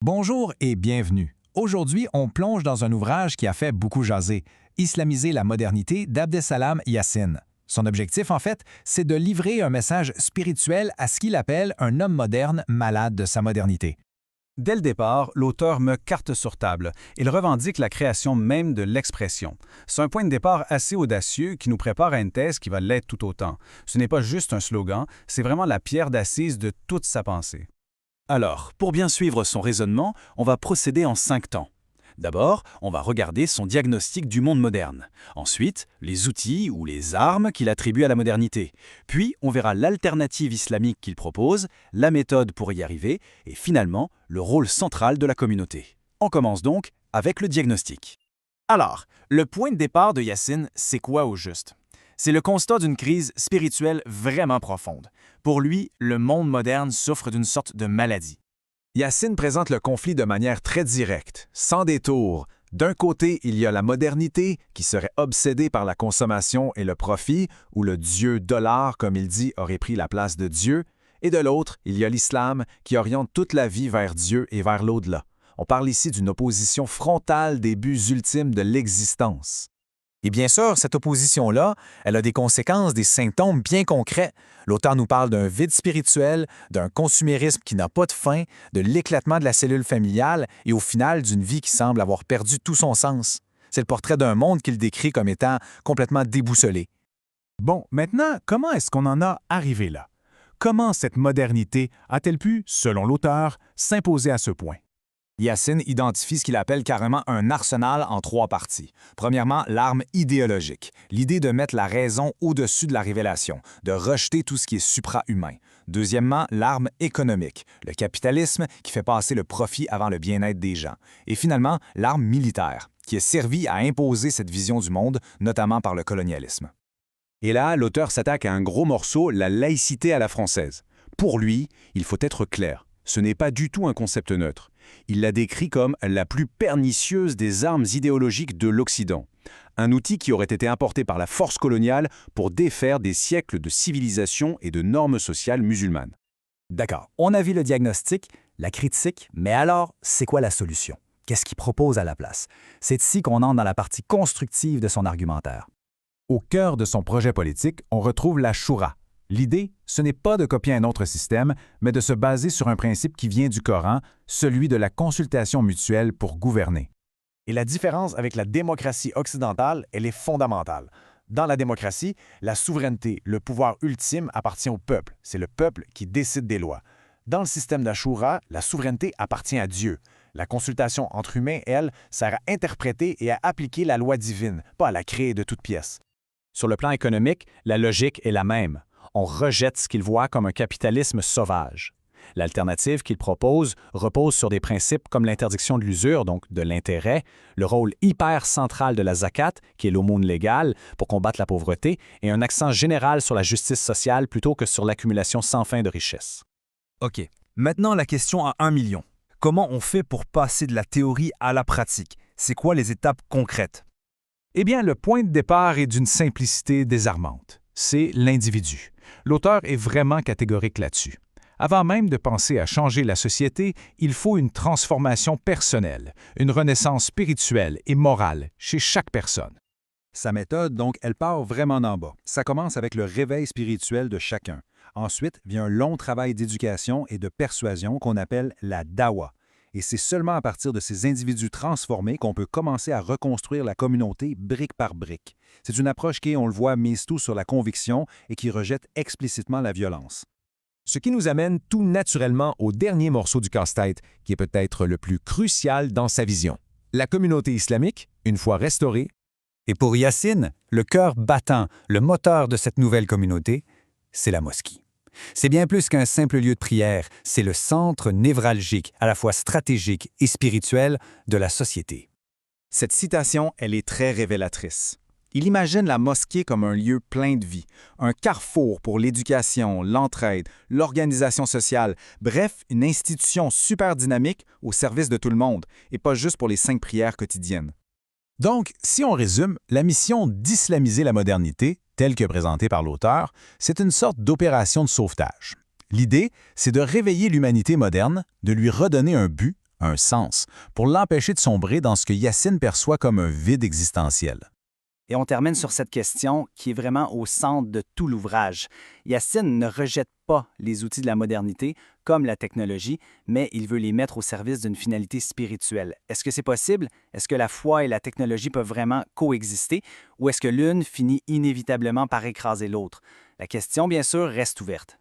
Bonjour et bienvenue. Aujourd'hui, on plonge dans un ouvrage qui a fait beaucoup jaser, Islamiser la modernité d'Abdeslam Yassine. Son objectif, en fait, c'est de livrer un message spirituel à ce qu'il appelle un homme moderne malade de sa modernité. Dès le départ, l'auteur met carte sur table. Il revendique la création même de l'expression. C'est un point de départ assez audacieux qui nous prépare à une thèse qui va l'être tout autant. Ce n'est pas juste un slogan, c'est vraiment la pierre d'assise de toute sa pensée. Alors, pour bien suivre son raisonnement, on va procéder en 5 temps. D'abord, on va regarder son diagnostic du monde moderne. Ensuite, les outils ou les armes qu'il attribue à la modernité. Puis, on verra l'alternative islamique qu'il propose, la méthode pour y arriver, et finalement, le rôle central de la communauté. On commence donc avec le diagnostic. Alors, le point de départ de Yassine, c'est quoi au juste? C'est le constat d'une crise spirituelle vraiment profonde. Pour lui, le monde moderne souffre d'une sorte de maladie. Yassine présente le conflit de manière très directe, sans détour. D'un côté, il y a la modernité, qui serait obsédée par la consommation et le profit, où le dieu dollar, comme il dit, aurait pris la place de Dieu. Et de l'autre, il y a l'islam, qui oriente toute la vie vers Dieu et vers l'au-delà. On parle ici d'une opposition frontale des buts ultimes de l'existence. Et bien sûr, cette opposition-là, elle a des conséquences, des symptômes bien concrets. L'auteur nous parle d'un vide spirituel, d'un consumérisme qui n'a pas de fin, de l'éclatement de la cellule familiale et au final d'une vie qui semble avoir perdu tout son sens. C'est le portrait d'un monde qu'il décrit comme étant complètement déboussolé. Bon, maintenant, comment est-ce qu'on en a arrivé là? Comment cette modernité a-t-elle pu, selon l'auteur, s'imposer à ce point? Yassine identifie ce qu'il appelle carrément un arsenal en 3 parties. Premièrement, l'arme idéologique, l'idée de mettre la raison au-dessus de la révélation, de rejeter tout ce qui est supra-humain. Deuxièmement, l'arme économique, le capitalisme qui fait passer le profit avant le bien-être des gens. Et finalement, l'arme militaire, qui est servie à imposer cette vision du monde, notamment par le colonialisme. Et là, l'auteur s'attaque à un gros morceau, la laïcité à la française. Pour lui, il faut être clair, ce n'est pas du tout un concept neutre. Il la décrit comme la plus pernicieuse des armes idéologiques de l'Occident. Un outil qui aurait été importé par la force coloniale pour défaire des siècles de civilisation et de normes sociales musulmanes. D'accord, on a vu le diagnostic, la critique, mais alors, c'est quoi la solution? Qu'est-ce qu'il propose à la place? C'est ici qu'on entre dans la partie constructive de son argumentaire. Au cœur de son projet politique, on retrouve la Choura. L'idée, ce n'est pas de copier un autre système, mais de se baser sur un principe qui vient du Coran, celui de la consultation mutuelle pour gouverner. Et la différence avec la démocratie occidentale, elle est fondamentale. Dans la démocratie, la souveraineté, le pouvoir ultime appartient au peuple. C'est le peuple qui décide des lois. Dans le système d'Ashura, la souveraineté appartient à Dieu. La consultation entre humains, elle, sert à interpréter et à appliquer la loi divine, pas à la créer de toutes pièces. Sur le plan économique, la logique est la même. On rejette ce qu'il voit comme un capitalisme sauvage. L'alternative qu'il propose repose sur des principes comme l'interdiction de l'usure, donc de l'intérêt, le rôle hyper central de la zakat, qui est l'aumône légale pour combattre la pauvreté, et un accent général sur la justice sociale plutôt que sur l'accumulation sans fin de richesses. OK, maintenant la question à 1 million. Comment on fait pour passer de la théorie à la pratique? C'est quoi les étapes concrètes? Eh bien, le point de départ est d'une simplicité désarmante. C'est l'individu. L'auteur est vraiment catégorique là-dessus. Avant même de penser à changer la société, il faut une transformation personnelle, une renaissance spirituelle et morale chez chaque personne. Sa méthode, donc, elle part vraiment d'en bas. Ça commence avec le réveil spirituel de chacun. Ensuite vient un long travail d'éducation et de persuasion qu'on appelle la dawa. Et c'est seulement à partir de ces individus transformés qu'on peut commencer à reconstruire la communauté brique par brique. C'est une approche qui, on le voit, mise tout sur la conviction et qui rejette explicitement la violence. Ce qui nous amène tout naturellement au dernier morceau du casse-tête, qui est peut-être le plus crucial dans sa vision. La communauté islamique, une fois restaurée. Et pour Yassine, le cœur battant, le moteur de cette nouvelle communauté, c'est la mosquée. C'est bien plus qu'un simple lieu de prière, c'est le centre névralgique, à la fois stratégique et spirituel, de la société. Cette citation, elle est très révélatrice. Il imagine la mosquée comme un lieu plein de vie, un carrefour pour l'éducation, l'entraide, l'organisation sociale, bref, une institution super dynamique au service de tout le monde, et pas juste pour les 5 prières quotidiennes. Donc, si on résume, la mission d'islamiser la modernité, telle que présentée par l'auteur, c'est une sorte d'opération de sauvetage. L'idée, c'est de réveiller l'humanité moderne, de lui redonner un but, un sens, pour l'empêcher de sombrer dans ce que Yacine perçoit comme un vide existentiel. Et on termine sur cette question qui est vraiment au centre de tout l'ouvrage. Yacine ne rejette pas les outils de la modernité, comme la technologie, mais il veut les mettre au service d'une finalité spirituelle. Est-ce que c'est possible? Est-ce que la foi et la technologie peuvent vraiment coexister? Ou est-ce que l'une finit inévitablement par écraser l'autre? La question, bien sûr, reste ouverte.